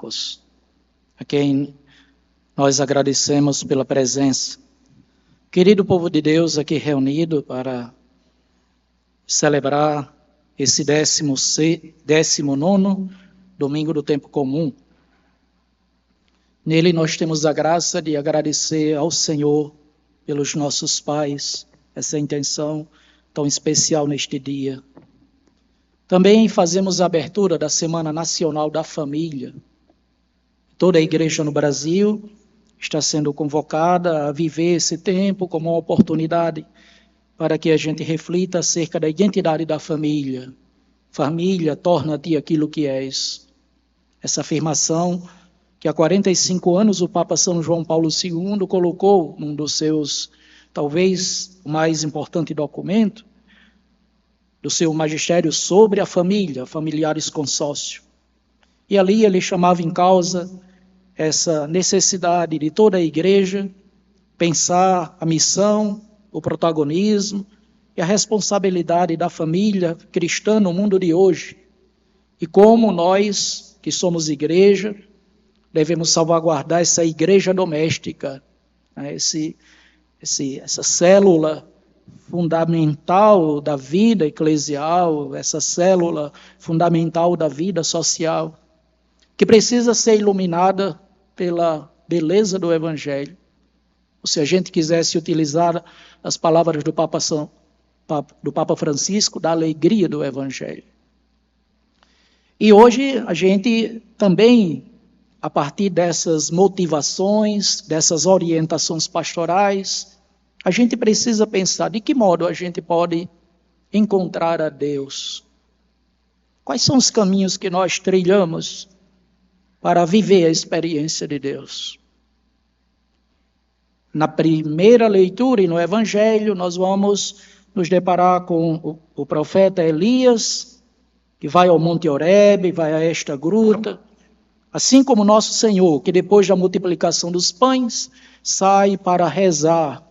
Marcos, a quem nós agradecemos pela presença. Querido povo de Deus aqui reunido para celebrar esse 19º domingo do tempo comum. Nele nós temos a graça de agradecer ao Senhor pelos nossos pais, essa intenção tão especial neste dia. Também fazemos a abertura da Semana Nacional da Família. Toda a igreja no Brasil está sendo convocada a viver esse tempo como uma oportunidade para que a gente reflita acerca da identidade da família. Família, torna-te aquilo que és. Essa afirmação que há 45 anos o Papa São João Paulo II colocou num dos seus, talvez, o mais importante documento, do seu magistério sobre a família, familiares consórcio. E ali ele chamava em causa essa necessidade de toda a igreja pensar a missão, o protagonismo e a responsabilidade da família cristã no mundo de hoje. E como nós, que somos igreja, devemos salvaguardar essa igreja doméstica, né? Essa célula fundamental da vida eclesial, essa célula fundamental da vida social, que precisa ser iluminada pela beleza do Evangelho. Ou se a gente quisesse utilizar as palavras do Papa Francisco, da alegria do Evangelho. E hoje a gente também, a partir dessas motivações, dessas orientações pastorais, a gente precisa pensar de que modo a gente pode encontrar a Deus. Quais são os caminhos que nós trilhamos para viver a experiência de Deus? Na primeira leitura e no Evangelho, nós vamos nos deparar com o profeta Elias, que vai ao Monte Horebe, vai a esta gruta, assim como nosso Senhor, que depois da multiplicação dos pães, sai para rezar,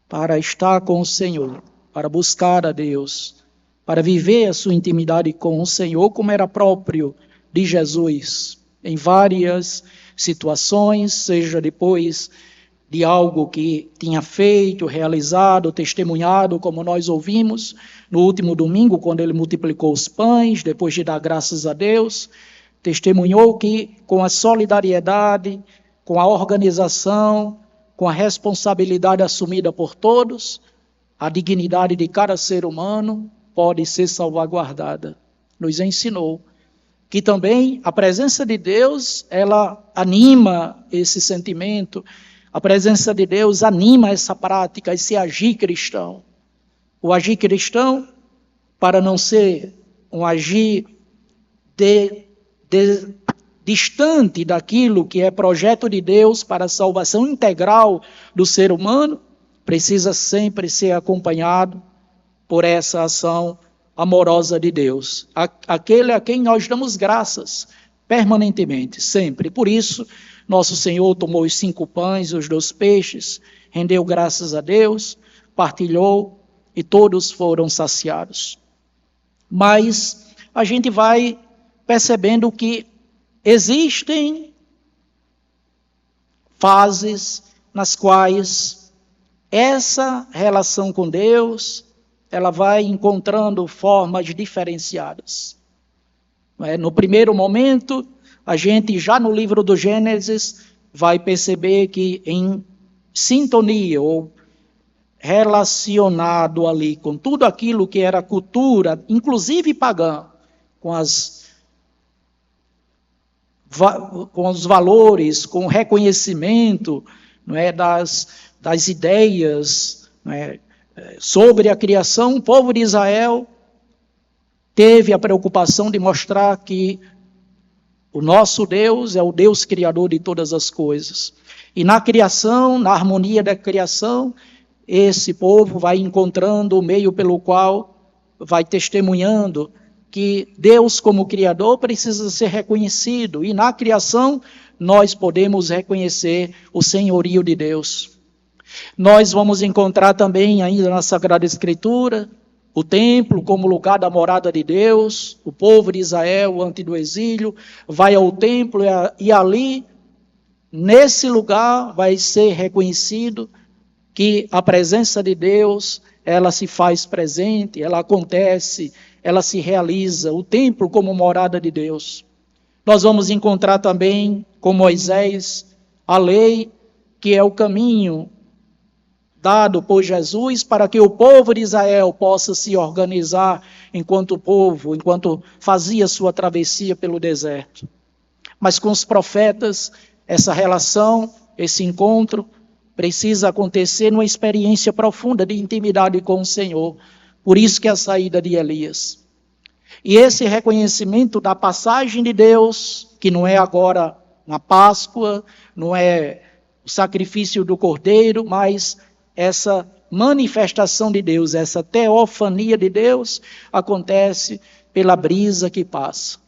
para estar com o Senhor, para buscar a Deus, para viver a sua intimidade com o Senhor, como era próprio de Jesus, em várias situações, seja depois de algo que tinha feito, realizado, testemunhado, como nós ouvimos no último domingo, quando ele multiplicou os pães, depois de dar graças a Deus, testemunhou que com a solidariedade, com a organização, com a responsabilidade assumida por todos, a dignidade de cada ser humano pode ser salvaguardada. Nos ensinou que também a presença de Deus, ela anima esse sentimento, a presença de Deus anima essa prática, esse agir cristão. O agir cristão, para não ser um agir distante daquilo que é projeto de Deus para a salvação integral do ser humano, precisa sempre ser acompanhado por essa ação amorosa de Deus. Aquele a quem nós damos graças permanentemente, sempre. Por isso, nosso Senhor tomou os 5 pães e os 2 peixes, rendeu graças a Deus, partilhou e todos foram saciados. Mas a gente vai percebendo que existem fases nas quais essa relação com Deus, ela vai encontrando formas diferenciadas. No primeiro momento, a gente já no livro do Gênesis vai perceber que em sintonia ou relacionado ali com tudo aquilo que era cultura, inclusive pagã, com os valores, com o reconhecimento, não é, das ideias, não é, sobre a criação, o povo de Israel teve a preocupação de mostrar que o nosso Deus é o Deus criador de todas as coisas. E na criação, na harmonia da criação, esse povo vai encontrando o meio pelo qual vai testemunhando que Deus como Criador precisa ser reconhecido. E na criação nós podemos reconhecer o senhorio de Deus. Nós vamos encontrar também ainda na Sagrada Escritura o templo como lugar da morada de Deus. O povo de Israel, antes do exílio, vai ao templo e ali, nesse lugar, vai ser reconhecido que a presença de Deus, ela se faz presente, ela acontece, ela se realiza, o templo como morada de Deus. Nós vamos encontrar também, com Moisés, a lei, que é o caminho dado por Jesus para que o povo de Israel possa se organizar enquanto povo, enquanto fazia sua travessia pelo deserto. Mas com os profetas, essa relação, esse encontro, precisa acontecer numa experiência profunda de intimidade com o Senhor. Por isso que a saída de Elias. E esse reconhecimento da passagem de Deus, que não é agora na Páscoa, não é o sacrifício do Cordeiro, mas essa manifestação de Deus, essa teofania de Deus, acontece pela brisa que passa.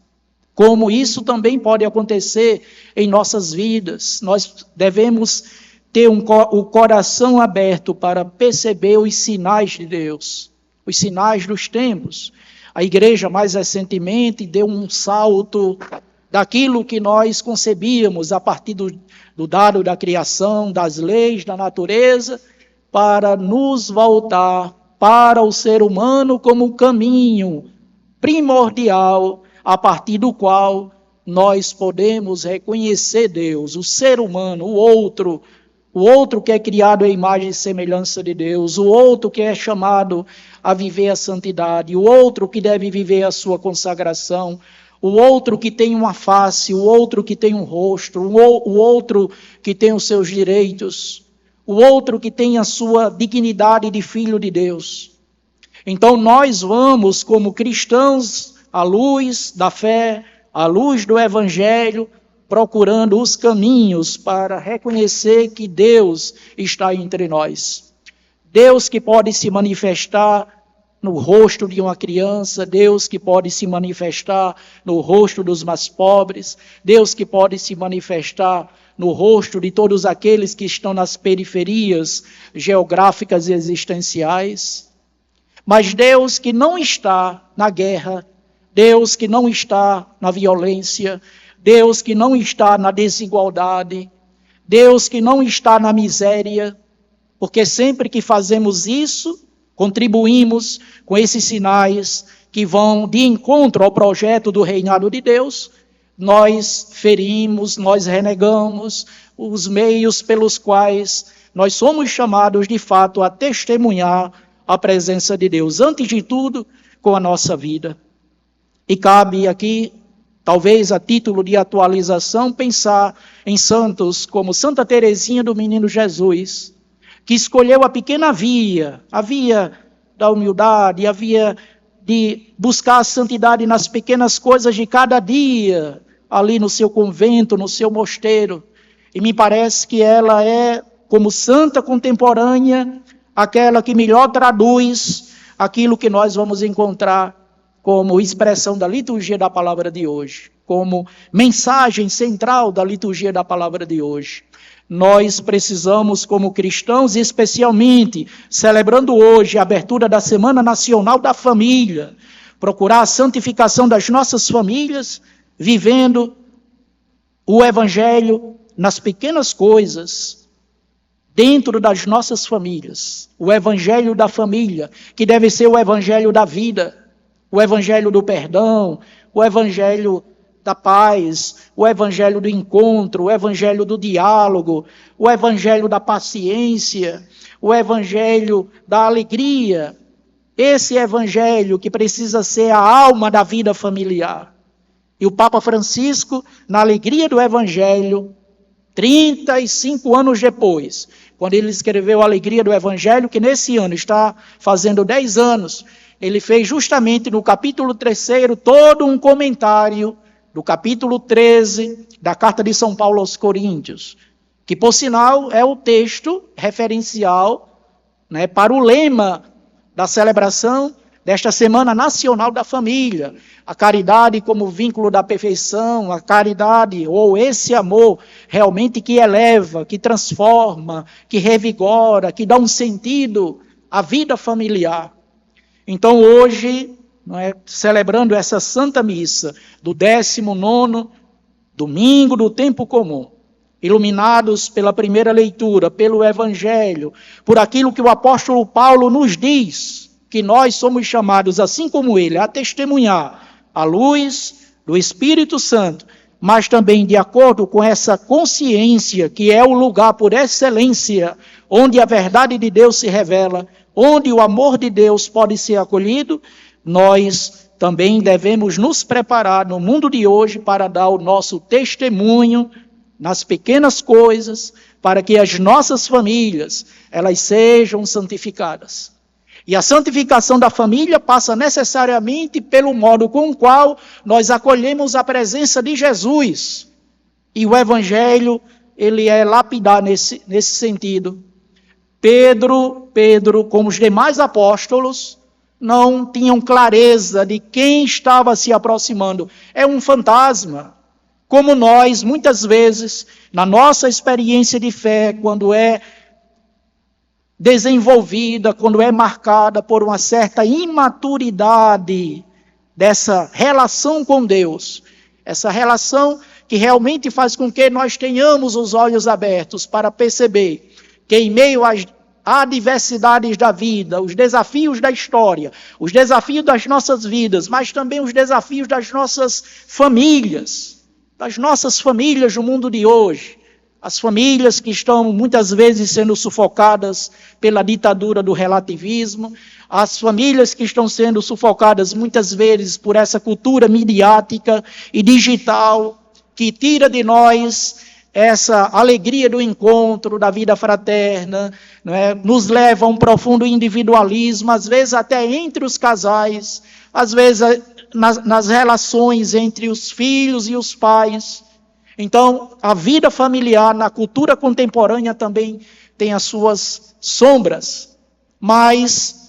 Como isso também pode acontecer em nossas vidas, nós devemos ter o coração aberto para perceber os sinais de Deus, os sinais dos tempos. A igreja, mais recentemente, deu um salto daquilo que nós concebíamos a partir do dado da criação, das leis, da natureza, para nos voltar para o ser humano como um caminho primordial, a partir do qual nós podemos reconhecer Deus, o ser humano, o outro que é criado à imagem e semelhança de Deus, o outro que é chamado a viver a santidade, o outro que deve viver a sua consagração, o outro que tem uma face, o outro que tem um rosto, o outro que tem os seus direitos, o outro que tem a sua dignidade de filho de Deus. Então nós vamos, como cristãos, à luz da fé, à luz do Evangelho, procurando os caminhos para reconhecer que Deus está entre nós. Deus que pode se manifestar no rosto de uma criança, Deus que pode se manifestar no rosto dos mais pobres, Deus que pode se manifestar no rosto de todos aqueles que estão nas periferias geográficas e existenciais. Mas Deus que não está na guerra, Deus que não está na violência, Deus que não está na desigualdade, Deus que não está na miséria, porque sempre que fazemos isso, contribuímos com esses sinais que vão de encontro ao projeto do reinado de Deus, nós ferimos, nós renegamos os meios pelos quais nós somos chamados de fato a testemunhar a presença de Deus, antes de tudo com a nossa vida. E cabe aqui, talvez a título de atualização, pensar em santos como Santa Teresinha do Menino Jesus, que escolheu a pequena via, a via da humildade, a via de buscar a santidade nas pequenas coisas de cada dia, ali no seu convento, no seu mosteiro. E me parece que ela é, como santa contemporânea, aquela que melhor traduz aquilo que nós vamos encontrar como expressão da liturgia da palavra de hoje, como mensagem central da liturgia da palavra de hoje. Nós precisamos, como cristãos, especialmente celebrando hoje a abertura da Semana Nacional da Família, procurar a santificação das nossas famílias, vivendo o Evangelho nas pequenas coisas, dentro das nossas famílias. O Evangelho da família, que deve ser o Evangelho da vida, o Evangelho do perdão, o Evangelho da paz, o Evangelho do encontro, o Evangelho do diálogo, o Evangelho da paciência, o Evangelho da alegria. Esse Evangelho que precisa ser a alma da vida familiar. E o Papa Francisco, na alegria do Evangelho, 35 anos depois, quando ele escreveu a Alegria do Evangelho, que nesse ano está fazendo 10 anos, ele fez justamente no capítulo 3º todo um comentário do capítulo 13 da Carta de São Paulo aos Coríntios, que por sinal é o texto referencial, para o lema da celebração desta Semana Nacional da Família, a caridade como vínculo da perfeição, a caridade ou esse amor realmente que eleva, que transforma, que revigora, que dá um sentido à vida familiar. Então hoje, celebrando essa Santa Missa do 19º domingo do tempo comum, iluminados pela primeira leitura, pelo Evangelho, por aquilo que o apóstolo Paulo nos diz, que nós somos chamados, assim como ele, a testemunhar a luz do Espírito Santo, mas também de acordo com essa consciência, que é o lugar por excelência, onde a verdade de Deus se revela, onde o amor de Deus pode ser acolhido, nós também devemos nos preparar no mundo de hoje para dar o nosso testemunho nas pequenas coisas, para que as nossas famílias, elas sejam santificadas. E a santificação da família passa necessariamente pelo modo com o qual nós acolhemos a presença de Jesus. E o Evangelho, ele é lapidar nesse sentido. Pedro, como os demais apóstolos, não tinham clareza de quem estava se aproximando. É um fantasma. Como nós, muitas vezes, na nossa experiência de fé, quando é desenvolvida, quando é marcada por uma certa imaturidade dessa relação com Deus, essa relação que realmente faz com que nós tenhamos os olhos abertos para perceber que em meio às adversidades da vida, os desafios da história, os desafios das nossas vidas, mas também os desafios das nossas famílias no mundo de hoje, as famílias que estão muitas vezes sendo sufocadas pela ditadura do relativismo, as famílias que estão sendo sufocadas muitas vezes por essa cultura midiática e digital, que tira de nós essa alegria do encontro, da vida fraterna, nos leva a um profundo individualismo, às vezes até entre os casais, às vezes nas relações entre os filhos e os pais. Então, a vida familiar na cultura contemporânea também tem as suas sombras, mas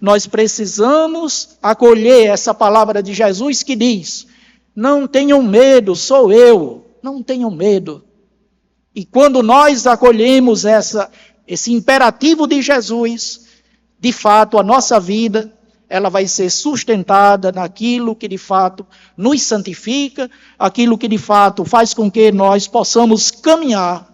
nós precisamos acolher essa palavra de Jesus que diz: não tenham medo, sou eu, não tenham medo. E quando nós acolhemos esse imperativo de Jesus, de fato a nossa vida, ela vai ser sustentada naquilo que de fato nos santifica, aquilo que de fato faz com que nós possamos caminhar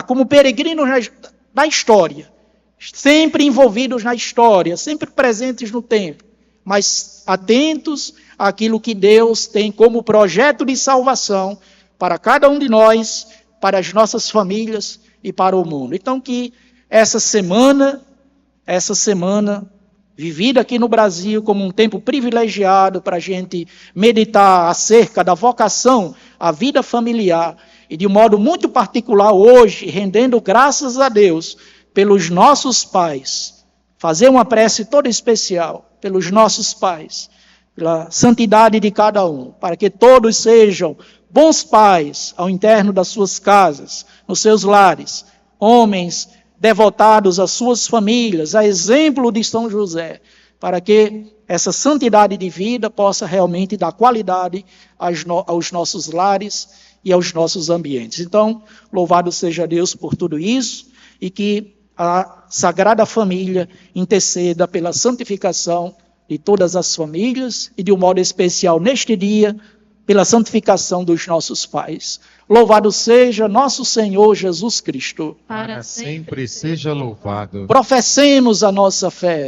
como peregrinos na história, sempre envolvidos na história, sempre presentes no tempo, mas atentos àquilo que Deus tem como projeto de salvação para cada um de nós, para as nossas famílias e para o mundo. Então que essa semana vivida aqui no Brasil como um tempo privilegiado para a gente meditar acerca da vocação à vida familiar e de um modo muito particular hoje, rendendo graças a Deus pelos nossos pais, fazer uma prece toda especial pelos nossos pais, pela santidade de cada um, para que todos sejam bons pais ao interno das suas casas, nos seus lares, homens devotados às suas famílias, a exemplo de São José, para que essa santidade de vida possa realmente dar qualidade aos nossos lares e aos nossos ambientes. Então, louvado seja Deus por tudo isso, e que a Sagrada Família interceda pela santificação de todas as famílias, e de um modo especial neste dia, pela santificação dos nossos pais. Louvado seja nosso Senhor Jesus Cristo. Para sempre seja louvado. Professemos a nossa fé.